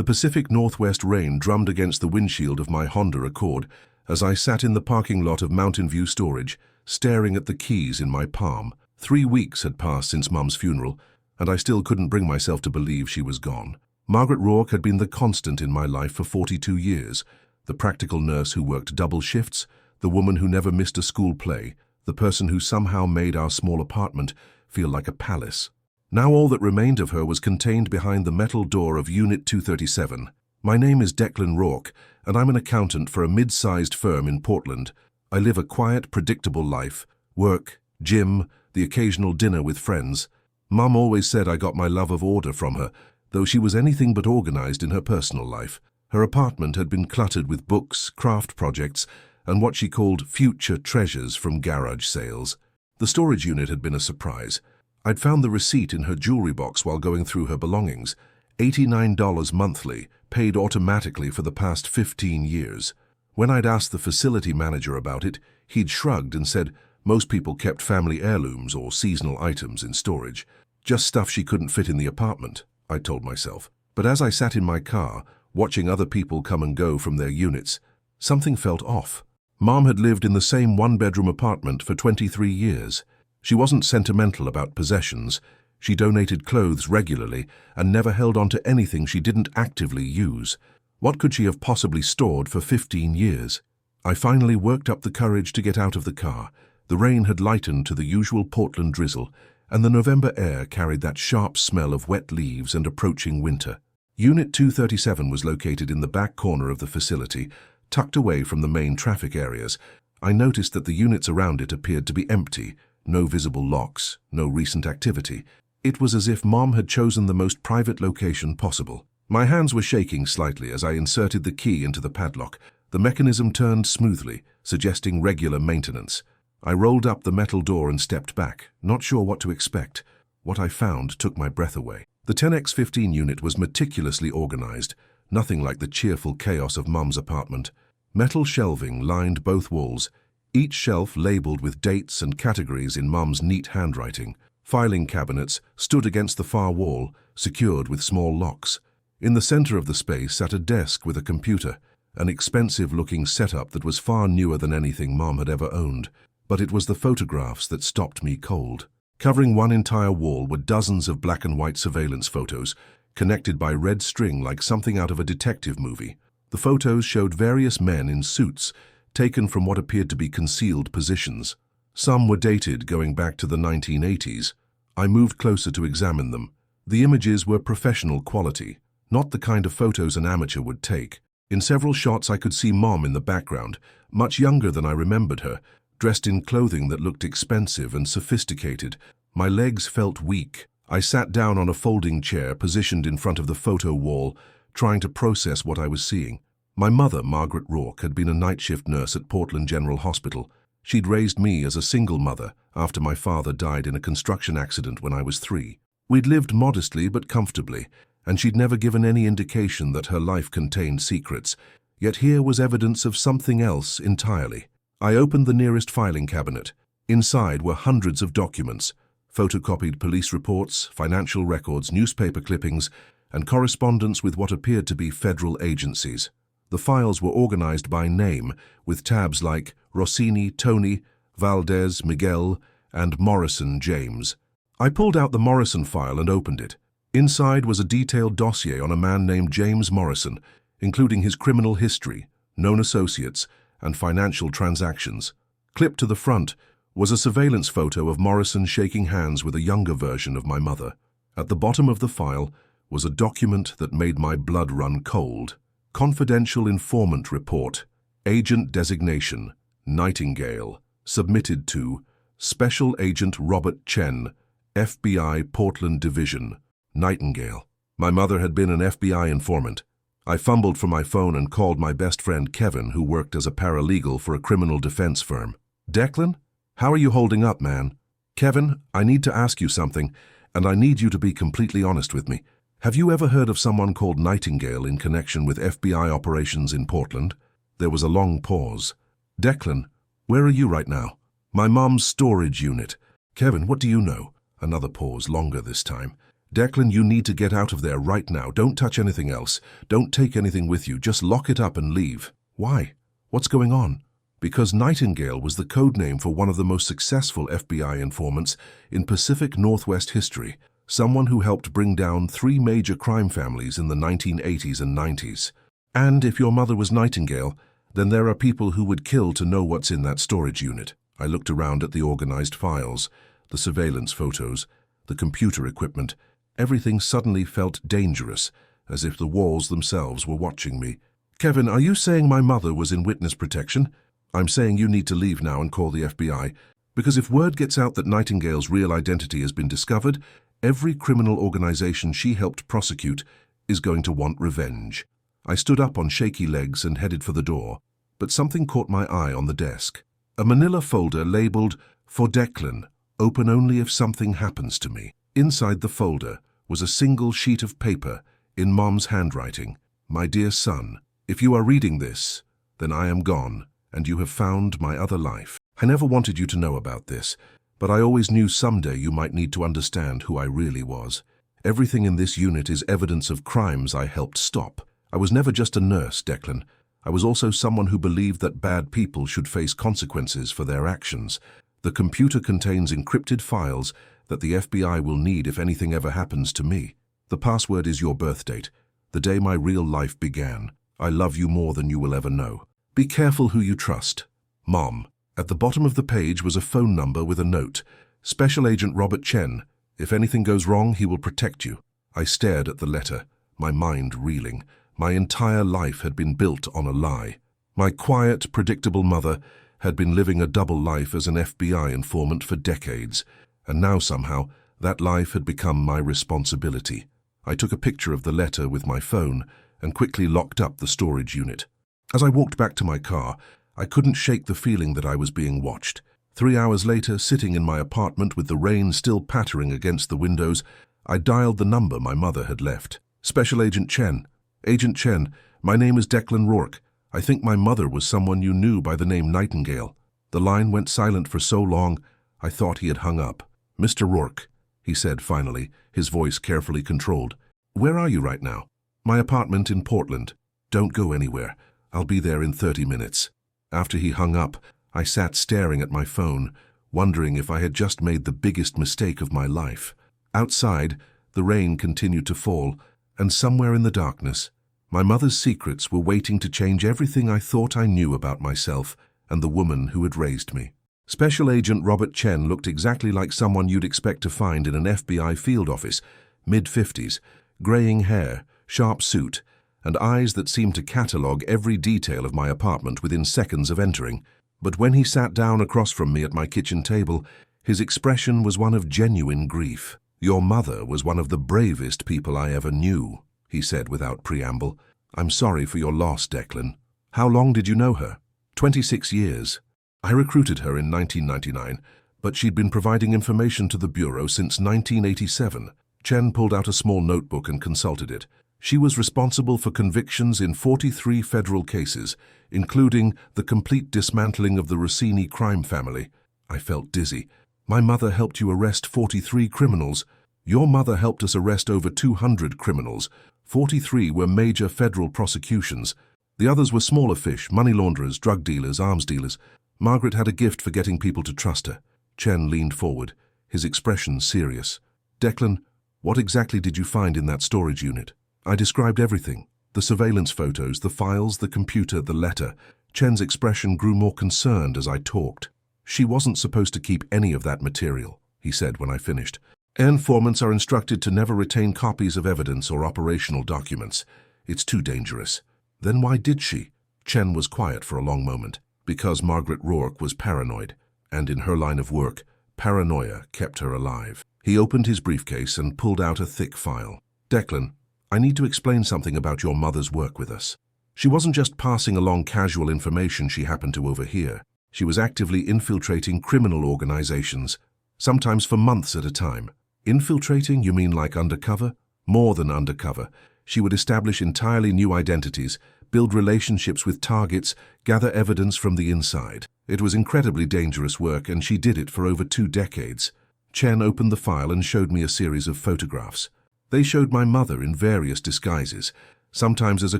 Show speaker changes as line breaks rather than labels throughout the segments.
The Pacific Northwest rain drummed against the windshield of my Honda Accord as I sat in the parking lot of Mountain View Storage, staring at the keys in my palm. 3 weeks had passed since Mum's funeral, and I still couldn't bring myself to believe she was gone. Margaret Rourke had been the constant in my life for 42 years, the practical nurse who worked double shifts, the woman who never missed a school play, the person who somehow made our small apartment feel like a palace. Now all that remained of her was contained behind the metal door of Unit 237. My name is Declan Rourke, and I'm an accountant for a mid-sized firm in Portland. I live a quiet, predictable life. Work, gym, the occasional dinner with friends. Mum always said I got my love of order from her, though she was anything but organized in her personal life. Her apartment had been cluttered with books, craft projects, and what she called future treasures from garage sales. The storage unit had been a surprise. I'd found the receipt in her jewelry box while going through her belongings. $89 monthly, paid automatically for the past 15 years. When I'd asked the facility manager about it, he'd shrugged and said most people kept family heirlooms or seasonal items in storage. Just stuff she couldn't fit in the apartment, I told myself. But as I sat in my car, watching other people come and go from their units, something felt off. Mom had lived in the same one-bedroom apartment for 23 years. She wasn't sentimental about possessions. She donated clothes regularly and never held on to anything she didn't actively use. What could she have possibly stored for 15 years? I finally worked up the courage to get out of the car. The rain had lightened to the usual Portland drizzle, and the November air carried that sharp smell of wet leaves and approaching winter. Unit 237 was located in the back corner of the facility, tucked away from the main traffic areas. I noticed that the units around it appeared to be empty. No visible locks, no recent activity. It was as if Mom had chosen the most private location possible. My hands were shaking slightly as I inserted the key into the padlock. The mechanism turned smoothly, suggesting regular maintenance. I rolled up the metal door and stepped back, not sure what to expect. What I found took my breath away. The 10x15 unit was meticulously organized, nothing like the cheerful chaos of Mum's apartment. Metal shelving lined both walls, each shelf labeled with dates and categories in Mum's neat handwriting. Filing cabinets stood against the far wall, secured with small locks. In the center of the space sat a desk with a computer, an expensive-looking setup that was far newer than anything Mum had ever owned. But it was the photographs that stopped me cold. Covering one entire wall were dozens of black and white surveillance photos, connected by red string like something out of a detective movie. The photos showed various men in suits, taken from what appeared to be concealed positions. Some were dated going back to the 1980s. I moved closer to examine them. The images were professional quality, not the kind of photos an amateur would take. In several shots I could see Mom in the background, much younger than I remembered her, dressed in clothing that looked expensive and sophisticated. My legs felt weak. I sat down on a folding chair positioned in front of the photo wall, trying to process what I was seeing. My mother, Margaret Rourke, had been a night shift nurse at Portland General Hospital. She'd raised me as a single mother after my father died in a construction accident when I was 3. We'd lived modestly but comfortably, and she'd never given any indication that her life contained secrets. Yet here was evidence of something else entirely. I opened the nearest filing cabinet. Inside were hundreds of documents, photocopied police reports, financial records, newspaper clippings, and correspondence with what appeared to be federal agencies. The files were organized by name, with tabs like Rossini, Tony, Valdez, Miguel, and Morrison, James. I pulled out the Morrison file and opened it. Inside was a detailed dossier on a man named James Morrison, including his criminal history, known associates, and financial transactions. Clipped to the front was a surveillance photo of Morrison shaking hands with a younger version of my mother. At the bottom of the file was a document that made my blood run cold. Confidential Informant Report, Agent Designation, Nightingale, submitted to Special Agent Robert Chen, FBI Portland Division, Nightingale. My mother had been an FBI informant. I fumbled for my phone and called my best friend Kevin, who worked as a paralegal for a criminal defense firm. Declan? How are you holding up, man? Kevin, I need to ask you something, and I need you to be completely honest with me. Have you ever heard of someone called Nightingale in connection with FBI operations in Portland? There was a long pause. Declan, where are you right now? My mom's storage unit. Kevin, what do you know? Another pause, longer this time. Declan, you need to get out of there right now. Don't touch anything else. Don't take anything with you. Just lock it up and leave. Why? What's going on? Because Nightingale was the code name for one of the most successful FBI informants in Pacific Northwest history, someone who helped bring down 3 major crime families in the 1980s and 90s. And if your mother was Nightingale, then there are people who would kill to know what's in that storage unit. I looked around at the organized files, the surveillance photos, the computer equipment. Everything suddenly felt dangerous, as if the walls themselves were watching me. Kevin, are you saying my mother was in witness protection? I'm saying you need to leave now and call the FBI, because if word gets out that Nightingale's real identity has been discovered, every criminal organization she helped prosecute is going to want revenge. I stood up on shaky legs and headed for the door, but something caught my eye on the desk. A manila folder labeled, "For Declan, open only if something happens to me." Inside the folder was a single sheet of paper in Mom's handwriting. "My dear son, if you are reading this, then I am gone, and you have found my other life. I never wanted you to know about this, but I always knew someday you might need to understand who I really was. Everything in this unit is evidence of crimes I helped stop. I was never just a nurse, Declan. I was also someone who believed that bad people should face consequences for their actions. The computer contains encrypted files that the FBI will need if anything ever happens to me. The password is your birth date, the day my real life began. I love you more than you will ever know. Be careful who you trust. Mom." At the bottom of the page was a phone number with a note. "Special Agent Robert Chen. If anything goes wrong, he will protect you." I stared at the letter, my mind reeling. My entire life had been built on a lie. My quiet, predictable mother had been living a double life as an FBI informant for decades, and now somehow that life had become my responsibility. I took a picture of the letter with my phone and quickly locked up the storage unit. As I walked back to my car, I couldn't shake the feeling that I was being watched. 3 hours later, sitting in my apartment with the rain still pattering against the windows, I dialed the number my mother had left. "Special Agent Chen. Agent Chen, my name is Declan Rourke. I think my mother was someone you knew by the name Nightingale." The line went silent for so long, I thought he had hung up. "Mr. Rourke," he said finally, his voice carefully controlled. "Where are you right now?" "My apartment in Portland." "Don't go anywhere. I'll be there in 30 minutes. After he hung up, I sat staring at my phone, wondering if I had just made the biggest mistake of my life. Outside, the rain continued to fall, and somewhere in the darkness, my mother's secrets were waiting to change everything I thought I knew about myself and the woman who had raised me. Special Agent Robert Chen looked exactly like someone you'd expect to find in an FBI field office, mid-50s, graying hair, sharp suit, and eyes that seemed to catalogue every detail of my apartment within seconds of entering. But when he sat down across from me at my kitchen table, his expression was one of genuine grief. "Your mother was one of the bravest people I ever knew," he said without preamble. "I'm sorry for your loss, Declan. How long did you know her?" 26 years. I recruited her in 1999, but she'd been providing information to the Bureau since 1987. Chen pulled out a small notebook and consulted it. She was responsible for convictions in 43 federal cases, including the complete dismantling of the Rossini crime family. I felt dizzy. "My mother helped you arrest 43 criminals. Your mother helped us arrest over 200 criminals. 43 were major federal prosecutions. The others were smaller fish, money launderers, drug dealers, arms dealers. Margaret had a gift for getting people to trust her." Chen leaned forward, his expression serious. "Declan, what exactly did you find in that storage unit?" I described everything. The surveillance photos, the files, the computer, the letter. Chen's expression grew more concerned as I talked. "She wasn't supposed to keep any of that material," he said when I finished. "Informants are instructed to never retain copies of evidence or operational documents. It's too dangerous." "Then why did she?" Chen was quiet for a long moment. "Because Margaret Rourke was paranoid, and in her line of work, paranoia kept her alive." He opened his briefcase and pulled out a thick file. "Declan, I need to explain something about your mother's work with us. She wasn't just passing along casual information she happened to overhear. She was actively infiltrating criminal organizations, sometimes for months at a time." "Infiltrating, you mean like undercover?" "More than undercover. She would establish entirely new identities, build relationships with targets, gather evidence from the inside. It was incredibly dangerous work, and she did it for over 2 decades. Chen opened the file and showed me a series of photographs. They showed my mother in various disguises, sometimes as a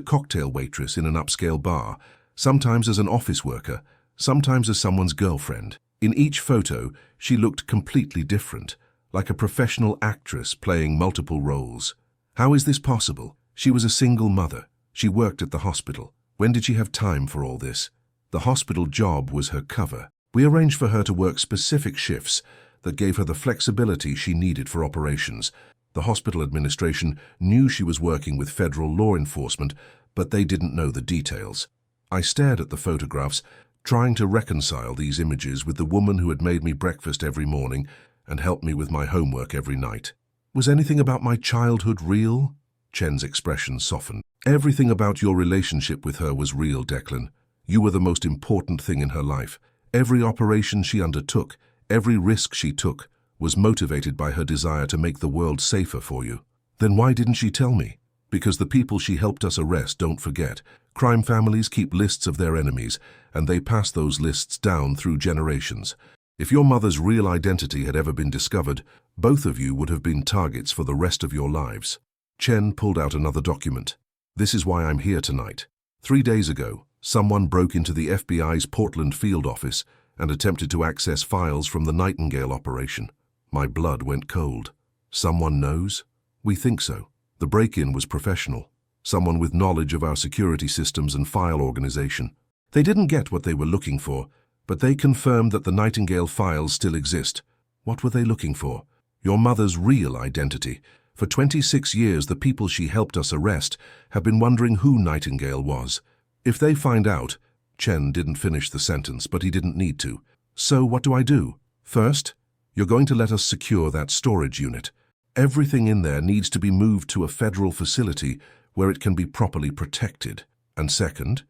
cocktail waitress in an upscale bar, sometimes as an office worker, sometimes as someone's girlfriend. In each photo, she looked completely different, like a professional actress playing multiple roles. How is this possible? She was a single mother. She worked at the hospital. When did she have time for all this? The hospital job was her cover. We arranged for her to work specific shifts that gave her the flexibility she needed for operations. The hospital administration knew she was working with federal law enforcement, but they didn't know the details. I stared at the photographs, trying to reconcile these images with the woman who had made me breakfast every morning and helped me with my homework every night. Was anything about my childhood real? Chen's expression softened. Everything about your relationship with her was real, Declan. You were the most important thing in her life. Every operation she undertook, every risk she took, was motivated by her desire to make the world safer for you. Then why didn't she tell me? Because the people she helped us arrest don't forget. Crime families keep lists of their enemies, and they pass those lists down through generations. If your mother's real identity had ever been discovered, both of you would have been targets for the rest of your lives. Chen pulled out another document. This is why I'm here tonight. 3 days ago, someone broke into the FBI's Portland field office and attempted to access files from the Nightingale operation. My blood went cold. Someone knows? We think so. The break-in was professional. Someone with knowledge of our security systems and file organization. They didn't get what they were looking for, but they confirmed that the Nightingale files still exist. What were they looking for? Your mother's real identity. For 26 years, the people she helped us arrest have been wondering who Nightingale was. If they find out— Chen didn't finish the sentence, but he didn't need to. So what do I do? First, you're going to let us secure that storage unit. Everything in there needs to be moved to a federal facility where it can be properly protected. And second,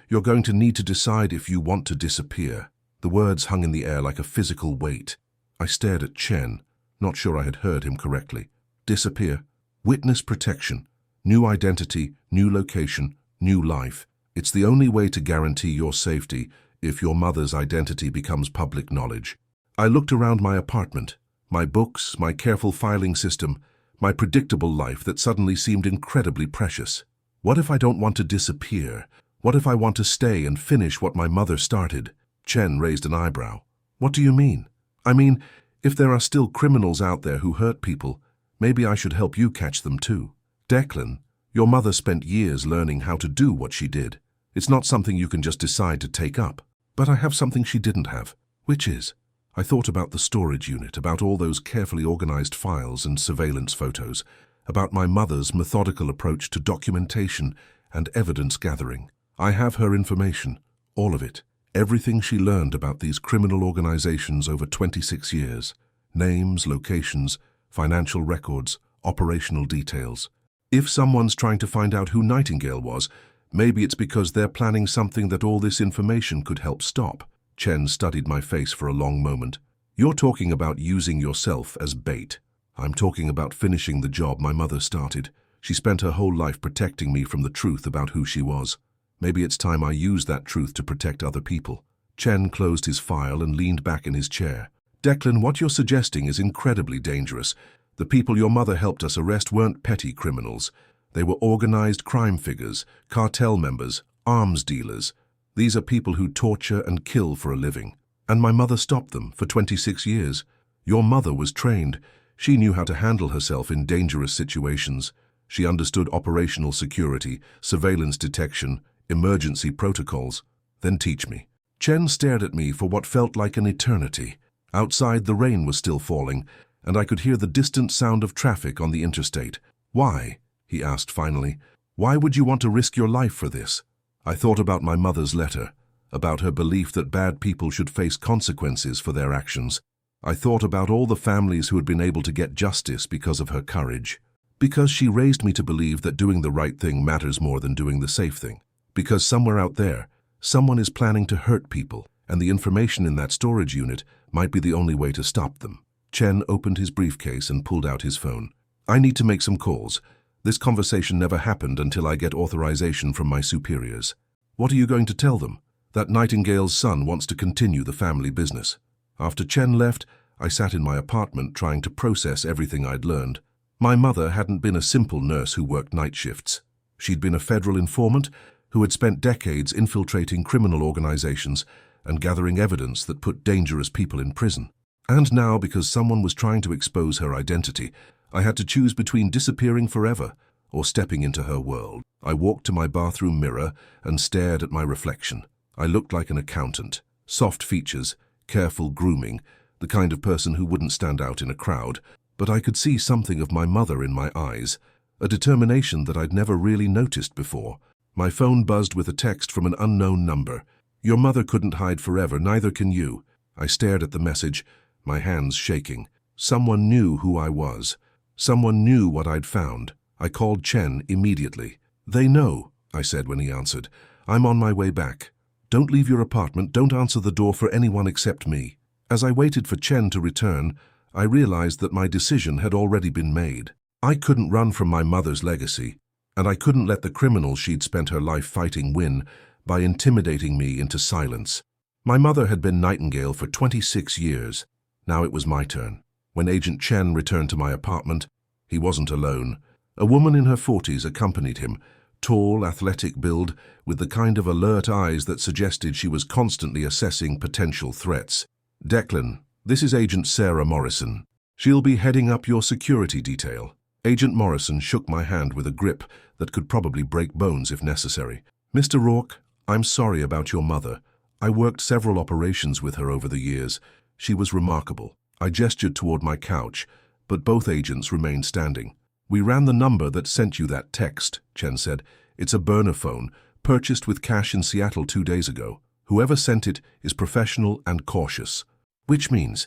you're going to need to decide if you want to disappear. The words hung in the air like a physical weight. I stared at Chen, not sure I had heard him correctly. Disappear. Witness protection. New identity, new location, new life. It's the only way to guarantee your safety if your mother's identity becomes public knowledge. I looked around my apartment, my books, my careful filing system, my predictable life that suddenly seemed incredibly precious. What if I don't want to disappear? What if I want to stay and finish what my mother started? Chen raised an eyebrow. What do you mean? I mean, if there are still criminals out there who hurt people, maybe I should help you catch them too. Declan, your mother spent years learning how to do what she did. It's not something you can just decide to take up. But I have something she didn't have. Which is? I thought about the storage unit, about all those carefully organized files and surveillance photos, about my mother's methodical approach to documentation and evidence gathering. I have her information, all of it, everything she learned about these criminal organizations over 26 years. Names, locations, financial records, operational details. If someone's trying to find out who Nightingale was, maybe it's because they're planning something that all this information could help stop. Chen studied my face for a long moment. You're talking about using yourself as bait. I'm talking about finishing the job my mother started. She spent her whole life protecting me from the truth about who she was. Maybe it's time I use that truth to protect other people. Chen closed his file and leaned back in his chair. Declan, what you're suggesting is incredibly dangerous. The people your mother helped us arrest weren't petty criminals. They were organized crime figures, cartel members, arms dealers. These are people who torture and kill for a living. And my mother stopped them for 26 years. Your mother was trained. She knew how to handle herself in dangerous situations. She understood operational security, surveillance detection, emergency protocols. Then teach me. Chen stared at me for what felt like an eternity. Outside, the rain was still falling, and I could hear the distant sound of traffic on the interstate. Why? He asked finally. Why would you want to risk your life for this? I thought about my mother's letter, about her belief that bad people should face consequences for their actions. I thought about all the families who had been able to get justice because of her courage. Because she raised me to believe that doing the right thing matters more than doing the safe thing. Because somewhere out there, someone is planning to hurt people, and the information in that storage unit might be the only way to stop them. Chen opened his briefcase and pulled out his phone. I need to make some calls. This conversation never happened until I get authorization from my superiors. What are you going to tell them? That Nightingale's son wants to continue the family business. After Chen left, I sat in my apartment trying to process everything I'd learned. My mother hadn't been a simple nurse who worked night shifts. She'd been a federal informant who had spent decades infiltrating criminal organizations and gathering evidence that put dangerous people in prison. And now, because someone was trying to expose her identity, I had to choose between disappearing forever or stepping into her world. I walked to my bathroom mirror and stared at my reflection. I looked like an accountant. Soft features, careful grooming, the kind of person who wouldn't stand out in a crowd. But I could see something of my mother in my eyes, a determination that I'd never really noticed before. My phone buzzed with a text from an unknown number. "Your mother couldn't hide forever, neither can you." I stared at the message, my hands shaking. Someone knew who I was. Someone knew what I'd found. I called Chen immediately. "They know," I said when he answered. "I'm on my way back. Don't leave your apartment, don't answer the door for anyone except me." As I waited for Chen to return, I realized that my decision had already been made. I couldn't run from my mother's legacy, and I couldn't let the criminal she'd spent her life fighting win by intimidating me into silence. My mother had been Nightingale for 26 years. Now it was my turn. When Agent Chen returned to my apartment, he wasn't alone. A woman in her 40s accompanied him, tall, athletic build, with the kind of alert eyes that suggested she was constantly assessing potential threats. "Declan, this is Agent Sarah Morrison. She'll be heading up your security detail." Agent Morrison shook my hand with a grip that could probably break bones if necessary. "Mr. Rourke, I'm sorry about your mother. I worked several operations with her over the years. She was remarkable." I gestured toward my couch, but both agents remained standing. "We ran the number that sent you that text," Chen said. "It's a burner phone, purchased with cash in Seattle 2 days ago. Whoever sent it is professional and cautious." Which means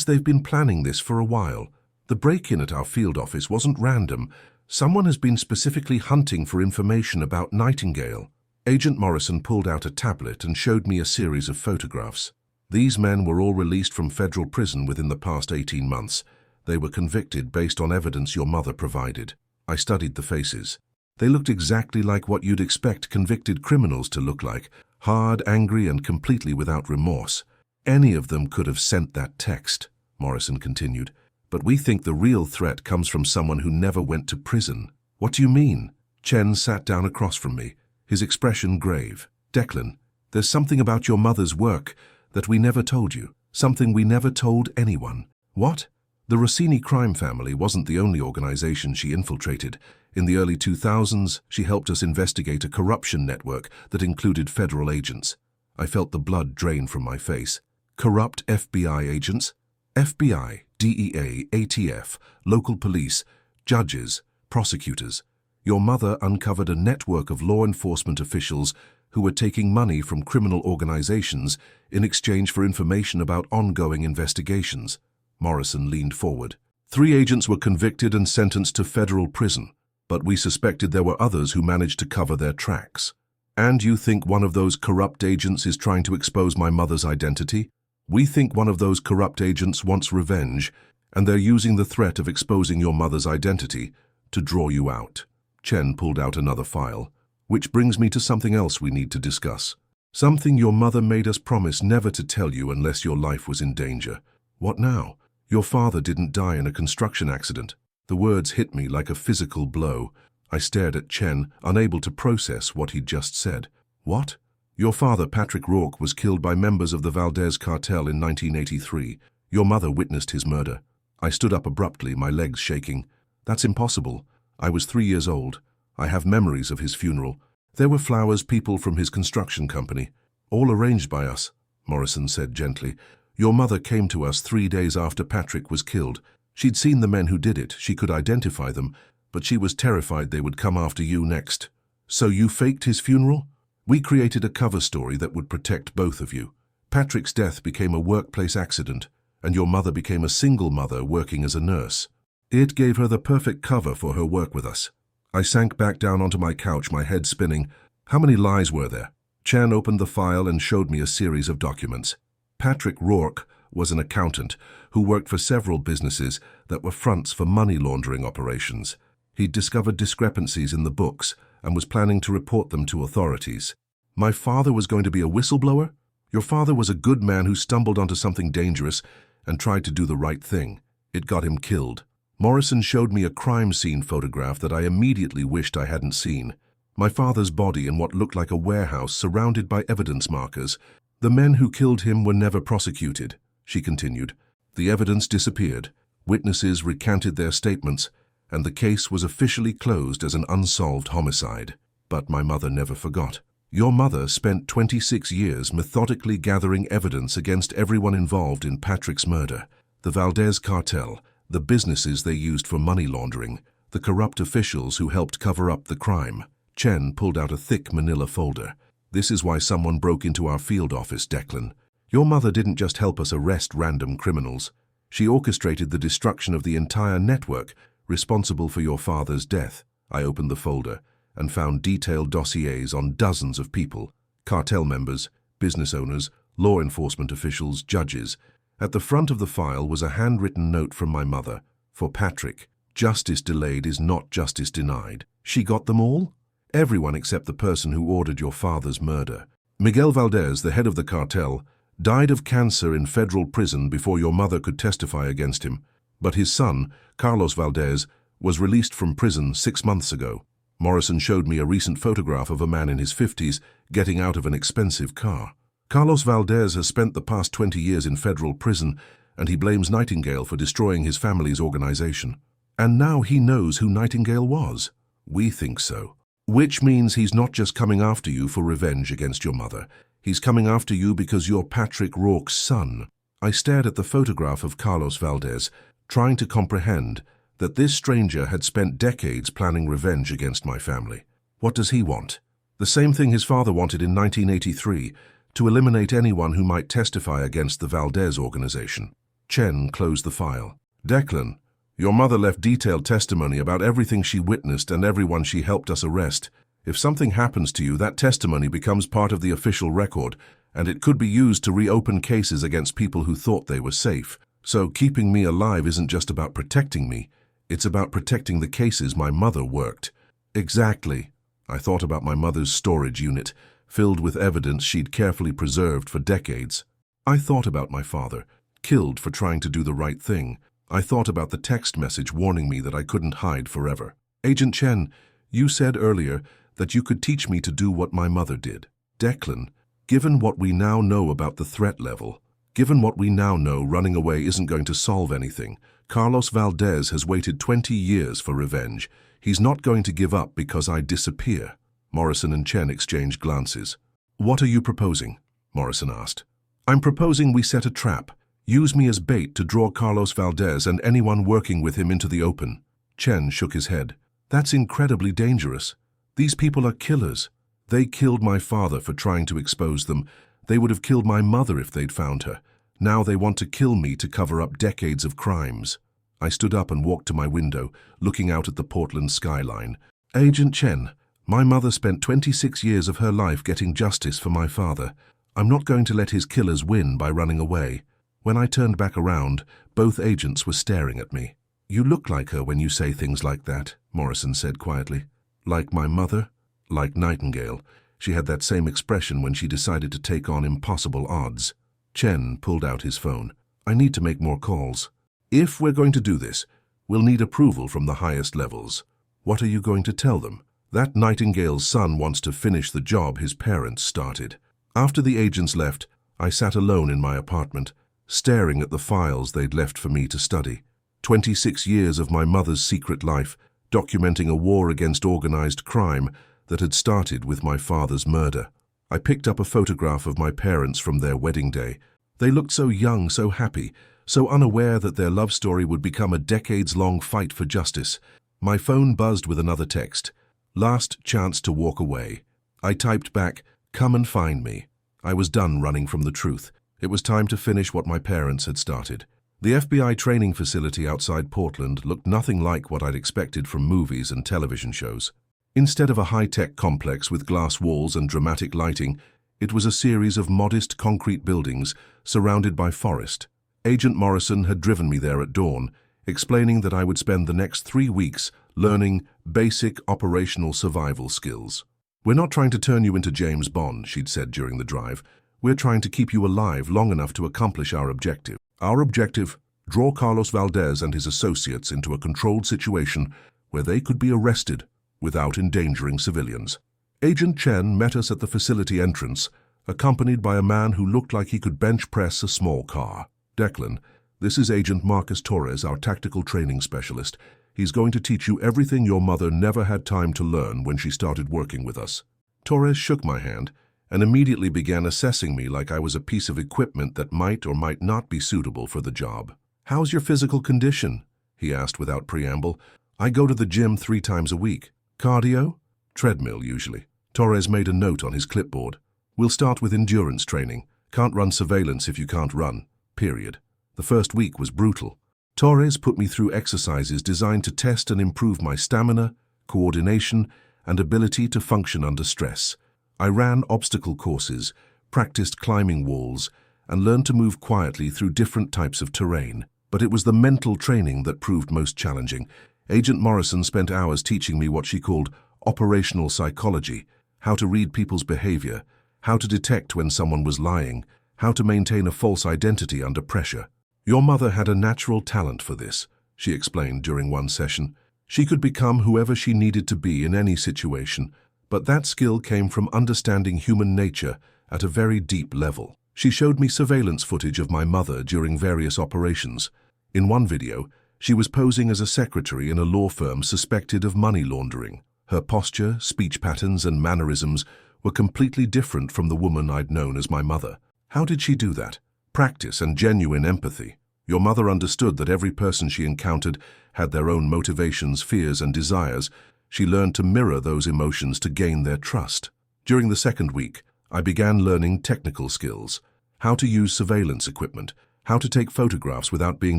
they've been planning this for a while. The break-in at our field office wasn't random. Someone has been specifically hunting for information about Nightingale. Agent Morrison pulled out a tablet and showed me a series of photographs. These men were all released from federal prison within the past 18 months. They were convicted based on evidence your mother provided. I studied the faces. They looked exactly like what you'd expect convicted criminals to look like, hard, angry, and completely without remorse. "Any of them could have sent that text," Morrison continued. "But we think the real threat comes from someone who never went to prison." "What do you mean?" Chen sat down across from me, his expression grave. "Declan, there's something about your mother's work that we never told you, something we never told anyone." "What?" The Rossini crime family wasn't the only organization she infiltrated. In the early 2000s, she helped us investigate a corruption network that included federal agents. I felt the blood drain from my face. Corrupt FBI agents? FBI, DEA, ATF, local police, judges, prosecutors. Your mother uncovered a network of law enforcement officials who were taking money from criminal organizations in exchange for information about ongoing investigations. Morrison leaned forward. 3 agents were convicted and sentenced to federal prison, but we suspected there were others who managed to cover their tracks. "And you think one of those corrupt agents is trying to expose my mother's identity?" "We think one of those corrupt agents wants revenge, and they're using the threat of exposing your mother's identity to draw you out." Chen pulled out another file. "Which brings me to something else we need to discuss. Something your mother made us promise never to tell you unless your life was in danger." "What now?" "Your father didn't die in a construction accident." The words hit me like a physical blow. I stared at Chen, unable to process what he'd just said. "What?" "Your father, Patrick Rourke, was killed by members of the Valdez cartel in 1983. Your mother witnessed his murder." I stood up abruptly, my legs shaking. "That's impossible. I was 3 years old. I have memories of his funeral. There were flowers, people from his construction company. All arranged by us," Morrison said gently. "Your mother came to us 3 days after Patrick was killed. She'd seen the men who did it. She could identify them, but she was terrified they would come after you next." "So you faked his funeral?" "We created a cover story that would protect both of you. Patrick's death became a workplace accident, and your mother became a single mother working as a nurse. It gave her the perfect cover for her work with us." I sank back down onto my couch, my head spinning. How many lies were there? Chen opened the file and showed me a series of documents. Patrick Rourke was an accountant who worked for several businesses that were fronts for money laundering operations. He'd discovered discrepancies in the books and was planning to report them to authorities. "My father was going to be a whistleblower? Your father was a good man who stumbled onto something dangerous and tried to do the right thing. It got him killed." Morrison showed me a crime scene photograph that I immediately wished I hadn't seen. My father's body in what looked like a warehouse surrounded by evidence markers. The men who killed him were never prosecuted, she continued. The evidence disappeared, witnesses recanted their statements, and the case was officially closed as an unsolved homicide. But my mother never forgot. Your mother spent 26 years methodically gathering evidence against everyone involved in Patrick's murder. The Valdez cartel, the businesses they used for money laundering, the corrupt officials who helped cover up the crime. Chen pulled out a thick manila folder. This is why someone broke into our field office, Declan. Your mother didn't just help us arrest random criminals. She orchestrated the destruction of the entire network responsible for your father's death. I opened the folder and found detailed dossiers on dozens of people, cartel members, business owners, law enforcement officials, judges. At the front of the file was a handwritten note from my mother. For Patrick, justice delayed is not justice denied. She got them all? Everyone except the person who ordered your father's murder. Miguel Valdez, the head of the cartel, died of cancer in federal prison before your mother could testify against him. But his son, Carlos Valdez, was released from prison 6 months ago. Morrison showed me a recent photograph of a man in his 50s getting out of an expensive car. Carlos Valdez has spent the past 20 years in federal prison, and he blames Nightingale for destroying his family's organization. And now he knows who Nightingale was. We think so. Which means he's not just coming after you for revenge against your mother. He's coming after you because you're Patrick Rourke's son. I stared at the photograph of Carlos Valdez, trying to comprehend that this stranger had spent decades planning revenge against my family. What does he want? The same thing his father wanted in 1983, to eliminate anyone who might testify against the Valdez organization. Chen closed the file. Declan, your mother left detailed testimony about everything she witnessed and everyone she helped us arrest. If something happens to you, that testimony becomes part of the official record, and it could be used to reopen cases against people who thought they were safe. So keeping me alive isn't just about protecting me, it's about protecting the cases my mother worked. Exactly. I thought about my mother's storage unit, filled with evidence she'd carefully preserved for decades. I thought about my father, killed for trying to do the right thing. I thought about the text message warning me that I couldn't hide forever. Agent Chen, you said earlier that you could teach me to do what my mother did. Declan, given what we now know about the threat level, given what we now know, running away isn't going to solve anything. Carlos Valdez has waited 20 years for revenge. He's not going to give up because I disappear. Morrison and Chen exchanged glances. What are you proposing? Morrison asked. I'm proposing we set a trap. Use me as bait to draw Carlos Valdez and anyone working with him into the open. Chen shook his head. That's incredibly dangerous. These people are killers. They killed my father for trying to expose them. They would have killed my mother if they'd found her. Now they want to kill me to cover up decades of crimes. I stood up and walked to my window, looking out at the Portland skyline. Agent Chen, my mother spent 26 years of her life getting justice for my father. I'm not going to let his killers win by running away. When I turned back around, both agents were staring at me. You look like her when you say things like that, Morrison said quietly. Like my mother? Like Nightingale. She had that same expression when she decided to take on impossible odds. Chen pulled out his phone. I need to make more calls. If we're going to do this, we'll need approval from the highest levels. What are you going to tell them? That Nightingale's son wants to finish the job his parents started. After the agents left, I sat alone in my apartment, staring at the files they'd left for me to study. 26 years of my mother's secret life, documenting a war against organized crime that had started with my father's murder. I picked up a photograph of my parents from their wedding day. They looked so young, so happy, so unaware that their love story would become a decades-long fight for justice. My phone buzzed with another text. Last chance to walk away. I typed back, come and find me. I was done running from the truth. It was time to finish what my parents had started. The FBI training facility outside Portland looked nothing like what I'd expected from movies and television shows. Instead of a high-tech complex with glass walls and dramatic lighting, it was a series of modest concrete buildings surrounded by forest. Agent Morrison had driven me there at dawn, explaining that I would spend the next 3 weeks learning basic operational survival skills. We're not trying to turn you into James Bond, she'd said during the drive. We're trying to keep you alive long enough to accomplish our objective. Our objective? Draw Carlos Valdez and his associates into a controlled situation where they could be arrested without endangering civilians. Agent Chen met us at the facility entrance, accompanied by a man who looked like he could bench press a small car. Declan, this is Agent Marcus Torres, our tactical training specialist. He's going to teach you everything your mother never had time to learn when she started working with us. Torres shook my hand and immediately began assessing me like I was a piece of equipment that might or might not be suitable for the job. "How's your physical condition?" he asked without preamble. "I go to the gym 3 times a week. Cardio?" "Treadmill, usually." Torres made a note on his clipboard. "We'll start with endurance training. Can't run surveillance if you can't run. Period." The first week was brutal. Torres put me through exercises designed to test and improve my stamina, coordination, and ability to function under stress. I ran obstacle courses, practiced climbing walls, and learned to move quietly through different types of terrain. But it was the mental training that proved most challenging. Agent Morrison spent hours teaching me what she called operational psychology, how to read people's behavior, how to detect when someone was lying, how to maintain a false identity under pressure. "Your mother had a natural talent for this," she explained during one session. "She could become whoever she needed to be in any situation, but that skill came from understanding human nature at a very deep level." She showed me surveillance footage of my mother during various operations. In one video, she was posing as a secretary in a law firm suspected of money laundering. Her posture, speech patterns, and mannerisms were completely different from the woman I'd known as my mother. How did she do that? Practice and genuine empathy. Your mother understood that every person she encountered had their own motivations, fears, and desires. She learned to mirror those emotions to gain their trust. During the second week, I began learning technical skills. How to use surveillance equipment, how to take photographs without being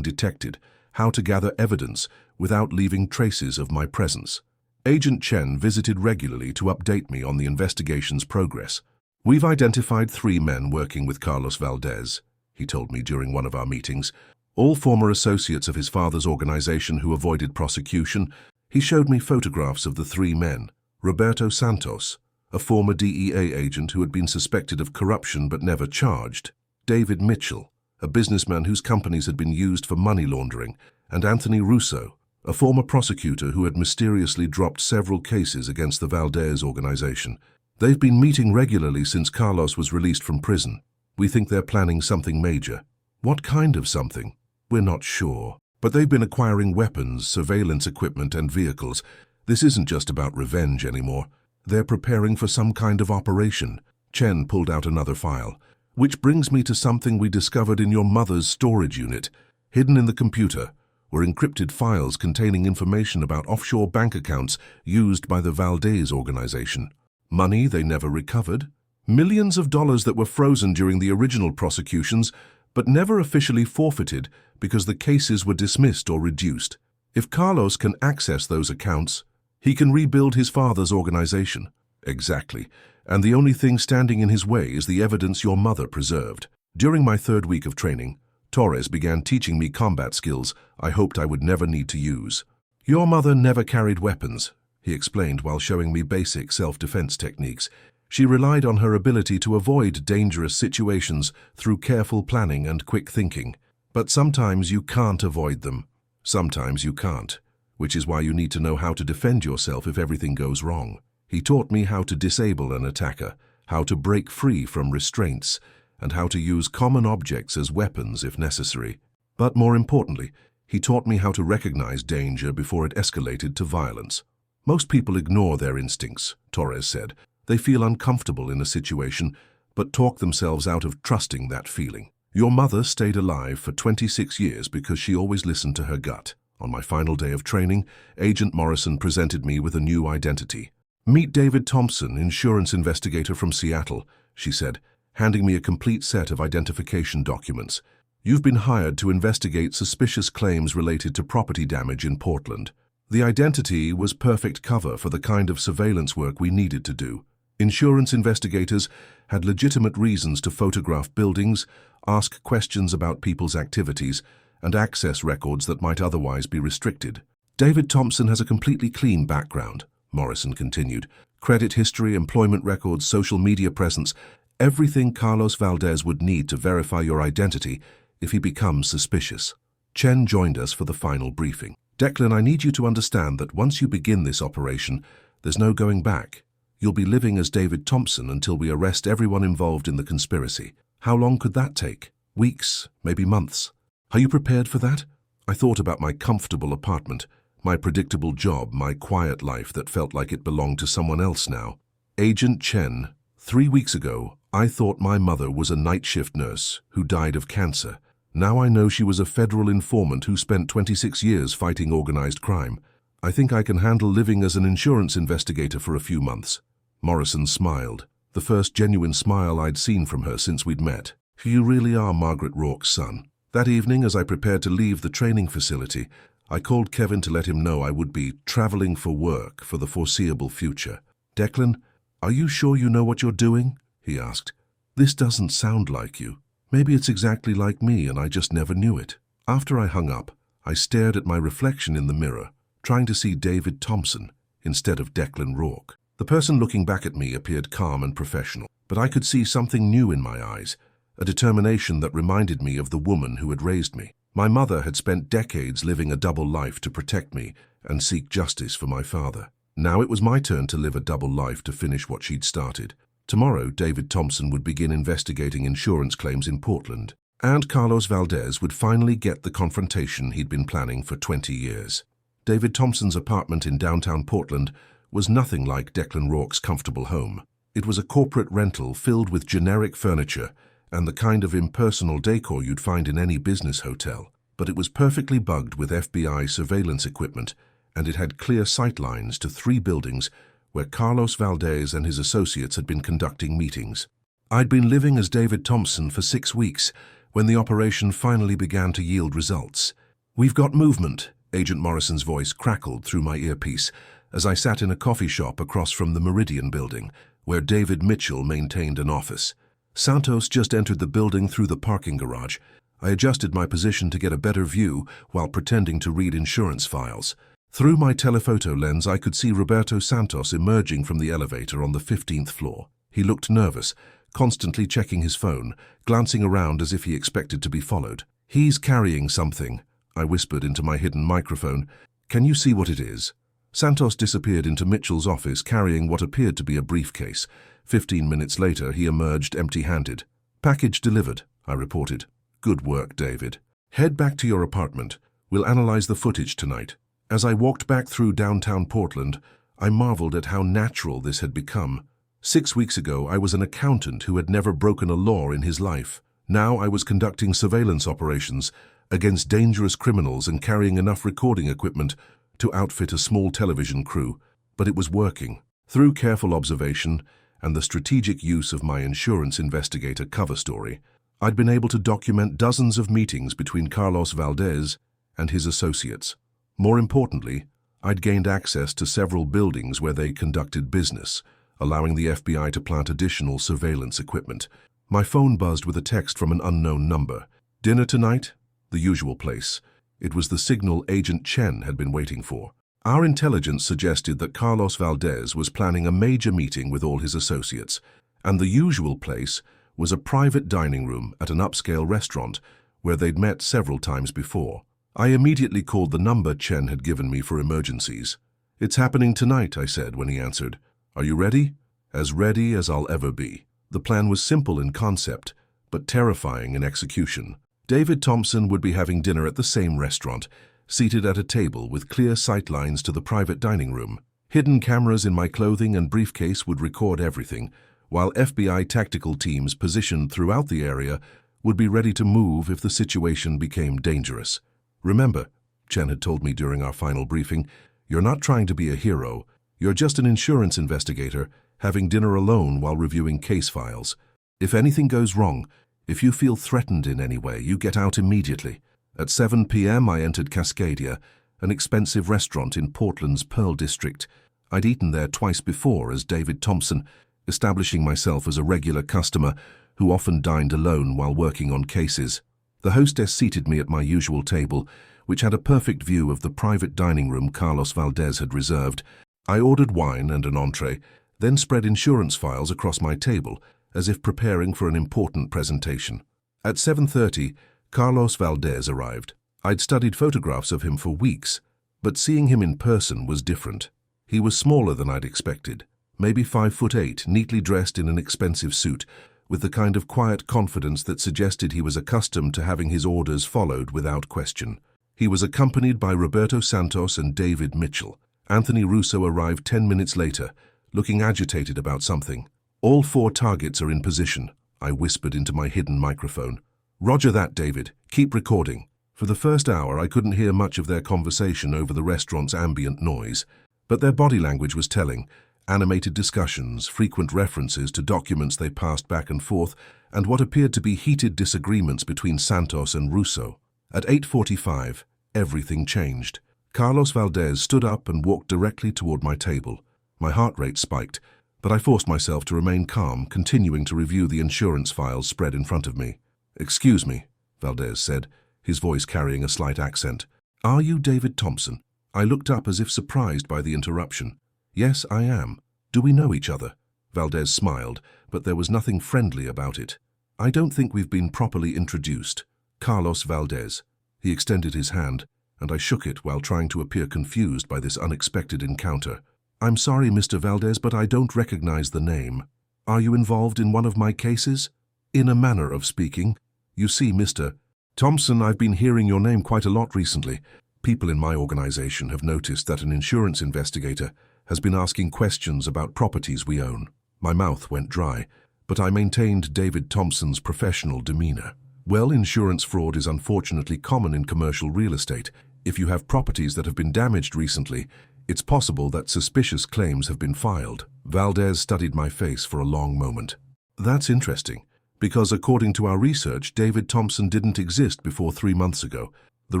detected, how to gather evidence without leaving traces of my presence. Agent Chen visited regularly to update me on the investigation's progress. "We've identified 3 men working with Carlos Valdez," he told me during one of our meetings, "all former associates of his father's organization who avoided prosecution." He showed me photographs of the 3 men. Roberto Santos, a former DEA agent who had been suspected of corruption but never charged. David Mitchell, a businessman whose companies had been used for money laundering. And Anthony Russo, a former prosecutor who had mysteriously dropped several cases against the Valdez organization. "They've been meeting regularly since Carlos was released from prison. We think they're planning something major." "What kind of something?" "We're not sure. But they've been acquiring weapons, surveillance equipment, and vehicles. This isn't just about revenge anymore. They're preparing for some kind of operation." Chen pulled out another file. "Which brings me to something we discovered in your mother's storage unit. Hidden in the computer were encrypted files containing information about offshore bank accounts used by the Valdez organization. Money they never recovered. Millions of dollars that were frozen during the original prosecutions, but never officially forfeited because the cases were dismissed or reduced. If Carlos can access those accounts, he can rebuild his father's organization." "Exactly. And the only thing standing in his way is the evidence your mother preserved." During my 3rd week of training, Torres began teaching me combat skills I hoped I would never need to use. "Your mother never carried weapons," he explained while showing me basic self-defense techniques. "She relied on her ability to avoid dangerous situations through careful planning and quick thinking. But sometimes you can't avoid them. Sometimes you can't, which is why you need to know how to defend yourself if everything goes wrong." He taught me how to disable an attacker, how to break free from restraints, and how to use common objects as weapons if necessary. But more importantly, he taught me how to recognize danger before it escalated to violence. "Most people ignore their instincts," Torres said. "They feel uncomfortable in a situation, but talk themselves out of trusting that feeling. Your mother stayed alive for 26 years because she always listened to her gut." On my final day of training, Agent Morrison presented me with a new identity. "Meet David Thompson, insurance investigator from Seattle," she said, handing me a complete set of identification documents. "You've been hired to investigate suspicious claims related to property damage in Portland." The identity was perfect cover for the kind of surveillance work we needed to do. Insurance investigators had legitimate reasons to photograph buildings, ask questions about people's activities, and access records that might otherwise be restricted. "David Thompson has a completely clean background," Morrison continued. "Credit history, employment records, social media presence, everything Carlos Valdez would need to verify your identity if he becomes suspicious." Chen joined us for the final briefing. Declan, I need you to understand that once you begin this operation, there's no going back. You'll be living as David Thompson until we arrest everyone involved in the conspiracy. How long could that take? Weeks, maybe months. Are you prepared for that? I thought about my comfortable apartment, my predictable job, my quiet life that felt like it belonged to someone else now. Agent Chen, 3 weeks ago, I thought my mother was a night shift nurse who died of cancer. Now I know she was a federal informant who spent 26 years fighting organized crime. I think I can handle living as an insurance investigator for a few months. Morrison smiled, the first genuine smile I'd seen from her since we'd met. You really are Margaret Rourke's son. That evening, as I prepared to leave the training facility, I called Kevin to let him know I would be traveling for work for the foreseeable future. Declan, are you sure you know what you're doing? He asked. This doesn't sound like you. Maybe it's exactly like me and I just never knew it. After I hung up, I stared at my reflection in the mirror, trying to see David Thompson instead of Declan Rourke. The person looking back at me appeared calm and professional, but I could see something new in my eyes, a determination that reminded me of the woman who had raised me. My mother had spent decades living a double life to protect me and seek justice for my father. Now it was my turn to live a double life to finish what she'd started. Tomorrow, David Thompson would begin investigating insurance claims in Portland, and Carlos Valdez would finally get the confrontation he'd been planning for 20 years. David Thompson's apartment in downtown Portland was nothing like Declan Rourke's comfortable home. It was a corporate rental filled with generic furniture and the kind of impersonal decor you'd find in any business hotel. But it was perfectly bugged with FBI surveillance equipment, and it had clear sightlines to 3 buildings where Carlos Valdez and his associates had been conducting meetings. I'd been living as David Thompson for 6 weeks when the operation finally began to yield results. "We've got movement," Agent Morrison's voice crackled through my earpiece as I sat in a coffee shop across from the Meridian building, where David Mitchell maintained an office. Santos just entered the building through the parking garage. I adjusted my position to get a better view while pretending to read insurance files. Through my telephoto lens, I could see Roberto Santos emerging from the elevator on the 15th floor. He looked nervous, constantly checking his phone, glancing around as if he expected to be followed. "He's carrying something," I whispered into my hidden microphone. "Can you see what it is?" Santos disappeared into Mitchell's office carrying what appeared to be a briefcase. 15 minutes later, he emerged empty-handed. "Package delivered," I reported. "Good work, David. Head back to your apartment. We'll analyze the footage tonight." As I walked back through downtown Portland, I marveled at how natural this had become. 6 weeks ago, I was an accountant who had never broken a law in his life. Now I was conducting surveillance operations against dangerous criminals and carrying enough recording equipment to outfit a small television crew. But it was working. Through careful observation and the strategic use of my insurance investigator cover story, I'd been able to document dozens of meetings between Carlos Valdez and his associates. More importantly, I'd gained access to several buildings where they conducted business, allowing the FBI to plant additional surveillance equipment. My phone buzzed with a text from an unknown number. "Dinner tonight?" The usual place. It was the signal Agent Chen had been waiting for. Our intelligence suggested that Carlos Valdez was planning a major meeting with all his associates, and the usual place was a private dining room at an upscale restaurant where they'd met several times before. I immediately called the number Chen had given me for emergencies. "It's happening tonight," I said when he answered. "Are you ready?" "As ready as I'll ever be." The plan was simple in concept, but terrifying in execution. David Thompson would be having dinner at the same restaurant, seated at a table with clear sightlines to the private dining room. Hidden cameras in my clothing and briefcase would record everything, while FBI tactical teams positioned throughout the area would be ready to move if the situation became dangerous. "Remember," Chen had told me during our final briefing, "you're not trying to be a hero. You're just an insurance investigator having dinner alone while reviewing case files. If anything goes wrong, if you feel threatened in any way, you get out immediately." At 7 p.m. I entered Cascadia, an expensive restaurant in Portland's Pearl District. I'd eaten there twice before as David Thompson, establishing myself as a regular customer who often dined alone while working on cases. The hostess seated me at my usual table, which had a perfect view of the private dining room Carlos Valdez had reserved. I ordered wine and an entree, then spread insurance files across my table, as if preparing for an important presentation. At 7:30, Carlos Valdez arrived. I'd studied photographs of him for weeks, but seeing him in person was different. He was smaller than I'd expected, maybe 5'8", neatly dressed in an expensive suit, with the kind of quiet confidence that suggested he was accustomed to having his orders followed without question. He was accompanied by Roberto Santos and David Mitchell. Anthony Russo arrived 10 minutes later, looking agitated about something. "All 4 targets are in position," I whispered into my hidden microphone. "Roger that, David. Keep recording." For the first hour, I couldn't hear much of their conversation over the restaurant's ambient noise, but their body language was telling. Animated discussions, frequent references to documents they passed back and forth, and what appeared to be heated disagreements between Santos and Russo. At 8:45, everything changed. Carlos Valdez stood up and walked directly toward my table. My heart rate spiked, but I forced myself to remain calm, continuing to review the insurance files spread in front of me. "Excuse me," Valdez said, his voice carrying a slight accent. "Are you David Thompson?" I looked up as if surprised by the interruption. "Yes, I am. Do we know each other?" Valdez smiled, but there was nothing friendly about it. "I don't think we've been properly introduced. Carlos Valdez." He extended his hand, and I shook it while trying to appear confused by this unexpected encounter. "I'm sorry, Mr. Valdez, but I don't recognize the name. Are you involved in one of my cases?" "In a manner of speaking. You see, Mr. Thompson, I've been hearing your name quite a lot recently. People in my organization have noticed that an insurance investigator has been asking questions about properties we own." My mouth went dry, but I maintained David Thompson's professional demeanor. "Well, insurance fraud is unfortunately common in commercial real estate. If you have properties that have been damaged recently, it's possible that suspicious claims have been filed." Valdez studied my face for a long moment. "That's interesting, because according to our research, David Thompson didn't exist before 3 months ago." The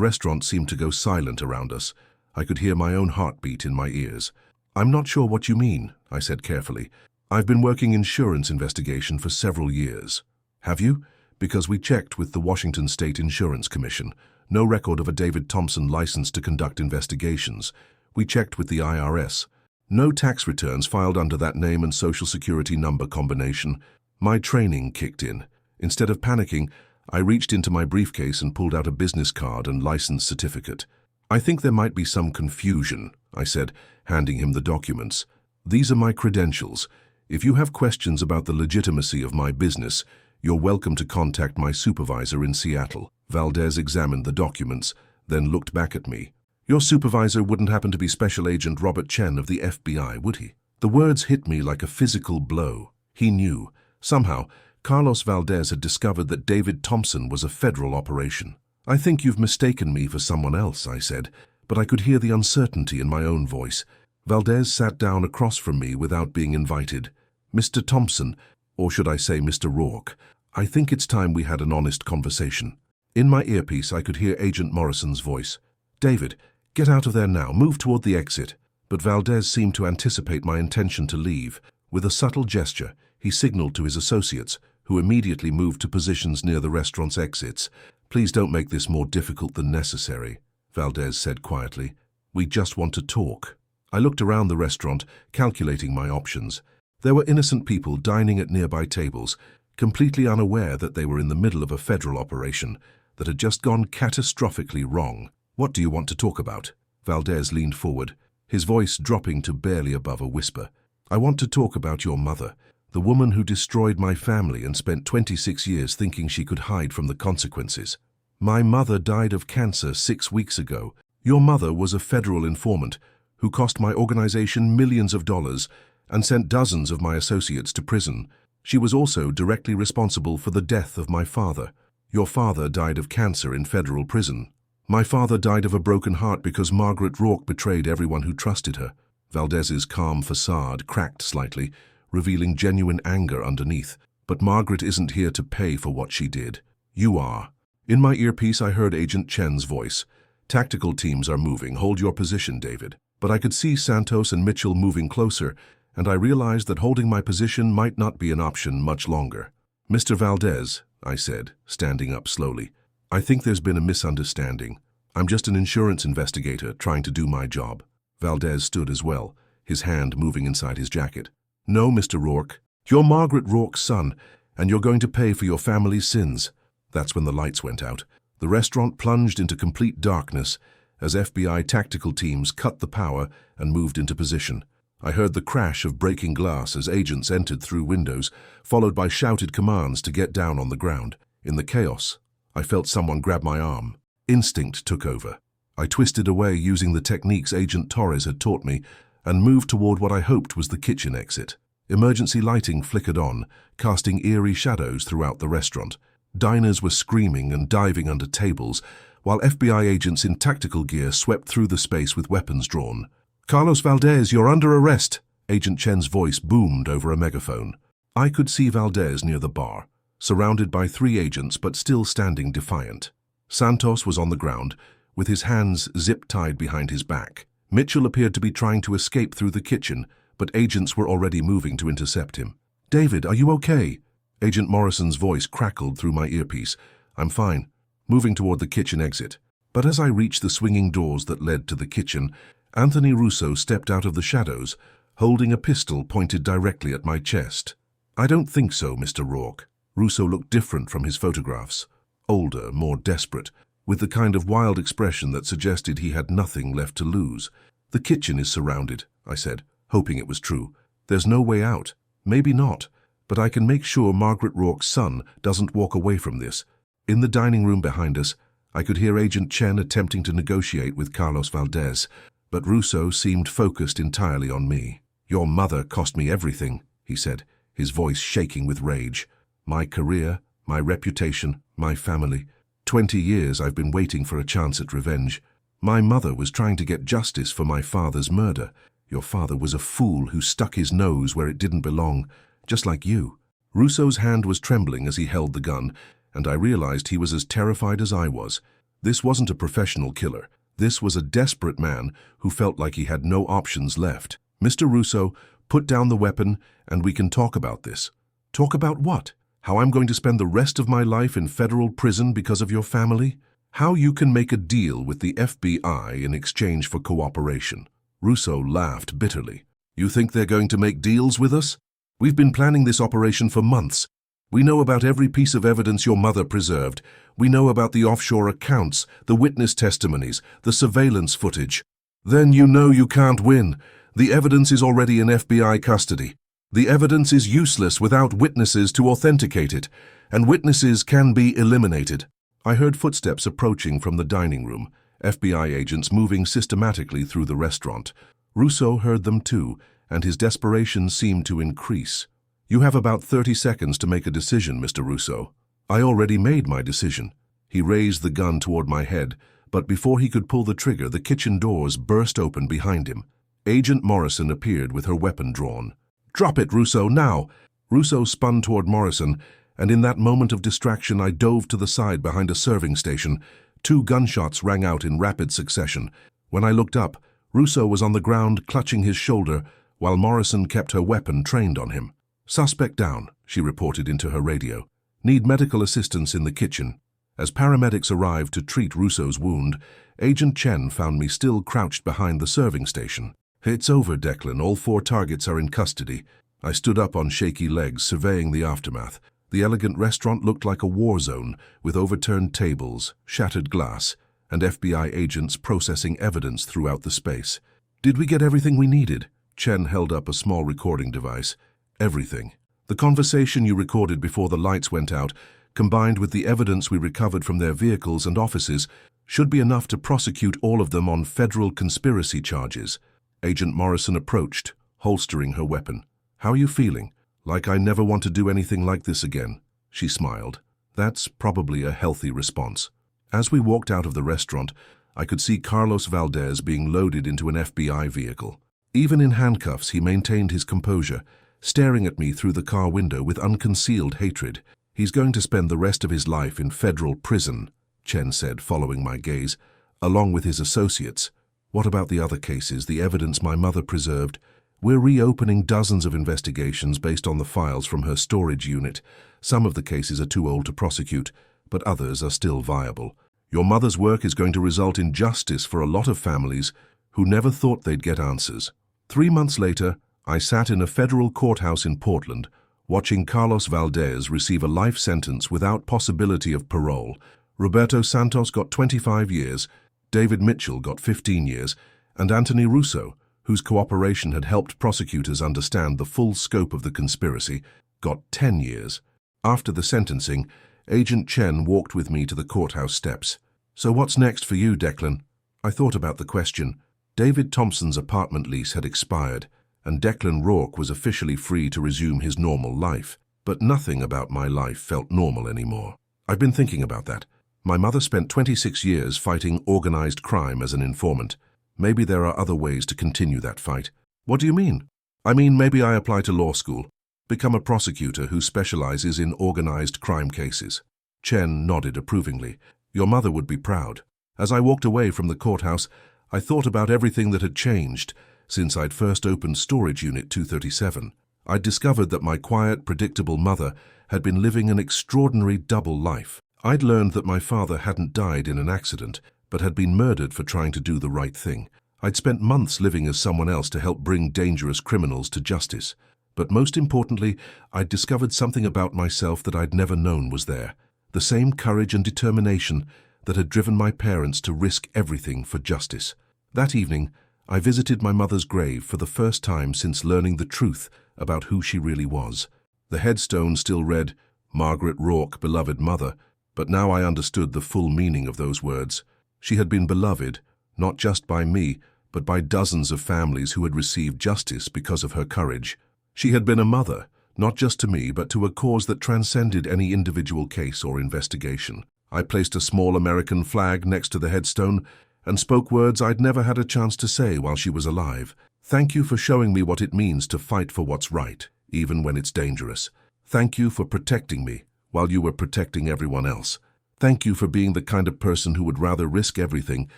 restaurant seemed to go silent around us. I could hear my own heartbeat in my ears. "I'm not sure what you mean," I said carefully. "I've been working insurance investigation for several years." "Have you?" "Because we checked with the Washington State Insurance Commission. No record of a David Thompson license to conduct investigations. We checked with the IRS. No tax returns filed under that name and social security number combination." My training kicked in. Instead of panicking, I reached into my briefcase and pulled out a business card and license certificate. "I think there might be some confusion," I said, handing him the documents. "These are my credentials. If you have questions about the legitimacy of my business, you're welcome to contact my supervisor in Seattle." Valdez examined the documents, then looked back at me. "Your supervisor wouldn't happen to be Special Agent Robert Chen of the FBI, would he?" The words hit me like a physical blow. He knew. Somehow, Carlos Valdez had discovered that David Thompson was a federal operation. "I think you've mistaken me for someone else," I said, but I could hear the uncertainty in my own voice. Valdez sat down across from me without being invited. "Mr. Thompson, or should I say Mr. Rourke, I think it's time we had an honest conversation." In my earpiece, I could hear Agent Morrison's voice. "David, get out of there now. Move toward the exit." But Valdez seemed to anticipate my intention to leave. With a subtle gesture, he signaled to his associates, who immediately moved to positions near the restaurant's exits. "Please don't make this more difficult than necessary," Valdez said quietly. "We just want to talk." I looked around the restaurant, calculating my options. There were innocent people dining at nearby tables, completely unaware that they were in the middle of a federal operation that had just gone catastrophically wrong. "What do you want to talk about?" Valdez leaned forward, his voice dropping to barely above a whisper. "I want to talk about your mother, the woman who destroyed my family and spent 26 years thinking she could hide from the consequences. My mother died of cancer 6 weeks ago. Your mother was a federal informant who cost my organization millions of dollars and sent dozens of my associates to prison. She was also directly responsible for the death of my father. Your father died of cancer in federal prison. My father died of a broken heart because Margaret Rourke betrayed everyone who trusted her." Valdez's calm facade cracked slightly, revealing genuine anger underneath. "But Margaret isn't here to pay for what she did. You are." In my earpiece, I heard Agent Chen's voice. "Tactical teams are moving. Hold your position, David." But I could see Santos and Mitchell moving closer, and I realized that holding my position might not be an option much longer. "Mr. Valdez," I said, standing up slowly, "I think there's been a misunderstanding. I'm just an insurance investigator trying to do my job." Valdez stood as well, his hand moving inside his jacket. "No, Mr. Rourke. You're Margaret Rourke's son, and you're going to pay for your family's sins." That's when the lights went out. The restaurant plunged into complete darkness as FBI tactical teams cut the power and moved into position. I heard the crash of breaking glass as agents entered through windows, followed by shouted commands to get down on the ground. In the chaos, I felt someone grab my arm. Instinct took over. I twisted away using the techniques Agent Torres had taught me and moved toward what I hoped was the kitchen exit. Emergency lighting flickered on, casting eerie shadows throughout the restaurant. Diners were screaming and diving under tables, while FBI agents in tactical gear swept through the space with weapons drawn. "Carlos Valdez, you're under arrest!" Agent Chen's voice boomed over a megaphone. I could see Valdez near the bar, surrounded by 3 agents but still standing defiant. Santos was on the ground, with his hands zip-tied behind his back. Mitchell appeared to be trying to escape through the kitchen, but agents were already moving to intercept him. "David, are you okay?" Agent Morrison's voice crackled through my earpiece. "I'm fine," moving toward the kitchen exit. But as I reached the swinging doors that led to the kitchen, Anthony Russo stepped out of the shadows, holding a pistol pointed directly at my chest. "I don't think so, Mr. Rourke." Russo looked different from his photographs. Older, more desperate, with the kind of wild expression that suggested he had nothing left to lose. "The kitchen is surrounded," I said, hoping it was true. "There's no way out. Maybe not, but I can make sure Margaret Rourke's son doesn't walk away from this." In the dining room behind us, I could hear Agent Chen attempting to negotiate with Carlos Valdez, but Russo seemed focused entirely on me. "Your mother cost me everything," he said, his voice shaking with rage. "My career, my reputation, my family. 20 years I've been waiting for a chance at revenge. My mother was trying to get justice for my father's murder. Your father was a fool who stuck his nose where it didn't belong, just like you." Russo's hand was trembling as he held the gun, and I realized he was as terrified as I was. This wasn't a professional killer. This was a desperate man who felt like he had no options left. "Mr. Russo, put down the weapon and we can talk about this." "Talk about what? How I'm going to spend the rest of my life in federal prison because of your family? How you can make a deal with the FBI in exchange for cooperation." Russo laughed bitterly. "You think they're going to make deals with us? We've been planning this operation for months. We know about every piece of evidence your mother preserved. We know about the offshore accounts, the witness testimonies, the surveillance footage. Then you know you can't win. The evidence is already in FBI custody. The evidence is useless without witnesses to authenticate it, and witnesses can be eliminated." I heard footsteps approaching from the dining room, FBI agents moving systematically through the restaurant. Russo heard them too, and his desperation seemed to increase. "You have about 30 seconds to make a decision, Mr. Russo." I already made my decision. He raised the gun toward my head, but before he could pull the trigger, the kitchen doors burst open behind him. Agent Morrison appeared with her weapon drawn. "Drop it, Russo, now!" Russo spun toward Morrison, and in that moment of distraction I dove to the side behind a serving station. 2 gunshots rang out in rapid succession. When I looked up, Russo was on the ground clutching his shoulder, while Morrison kept her weapon trained on him. "Suspect down," she reported into her radio. "Need medical assistance in the kitchen." As paramedics arrived to treat Russo's wound, Agent Chen found me still crouched behind the serving station. "It's over, Declan. All 4 targets are in custody." I stood up on shaky legs, surveying the aftermath. The elegant restaurant looked like a war zone, with overturned tables, shattered glass, and FBI agents processing evidence throughout the space. "Did we get everything we needed?" Chen held up a small recording device. "Everything. The conversation you recorded before the lights went out, combined with the evidence we recovered from their vehicles and offices, should be enough to prosecute all of them on federal conspiracy charges." Agent Morrison approached, holstering her weapon. "How are you feeling?" "Like I never want to do anything like this again." She smiled. "That's probably a healthy response." As we walked out of the restaurant, I could see Carlos Valdez being loaded into an FBI vehicle. Even in handcuffs, he maintained his composure, staring at me through the car window with unconcealed hatred. "He's going to spend the rest of his life in federal prison," Chen said, following my gaze, "along with his associates." "What about the other cases, the evidence my mother preserved?" "We're reopening dozens of investigations based on the files from her storage unit. Some of the cases are too old to prosecute, but others are still viable. Your mother's work is going to result in justice for a lot of families who never thought they'd get answers." 3 months later, I sat in a federal courthouse in Portland, watching Carlos Valdez receive a life sentence without possibility of parole. Roberto Santos got 25 years, David Mitchell got 15 years, and Anthony Russo, whose cooperation had helped prosecutors understand the full scope of the conspiracy, got 10 years. After the sentencing, Agent Chen walked with me to the courthouse steps. "So what's next for you, Declan?" I thought about the question. David Thompson's apartment lease had expired, and Declan Rourke was officially free to resume his normal life. But nothing about my life felt normal anymore. I've been thinking about that. My mother spent 26 years fighting organized crime as an informant. Maybe there are other ways to continue that fight. What do you mean? I mean, maybe I apply to law school, become a prosecutor who specializes in organized crime cases. Chen nodded approvingly. Your mother would be proud. As I walked away from the courthouse, I thought about everything that had changed since I'd first opened Storage Unit 237. I'd discovered that my quiet, predictable mother had been living an extraordinary double life. I'd learned that my father hadn't died in an accident, but had been murdered for trying to do the right thing. I'd spent months living as someone else to help bring dangerous criminals to justice. But most importantly, I'd discovered something about myself that I'd never known was there. The same courage and determination that had driven my parents to risk everything for justice. That evening, I visited my mother's grave for the first time since learning the truth about who she really was. The headstone still read, "Margaret Rourke, beloved mother," but now I understood the full meaning of those words. She had been beloved, not just by me, but by dozens of families who had received justice because of her courage. She had been a mother, not just to me, but to a cause that transcended any individual case or investigation. I placed a small American flag next to the headstone and spoke words I'd never had a chance to say while she was alive. Thank you for showing me what it means to fight for what's right, even when it's dangerous. Thank you for protecting me while you were protecting everyone else. Thank you for being the kind of person who would rather risk everything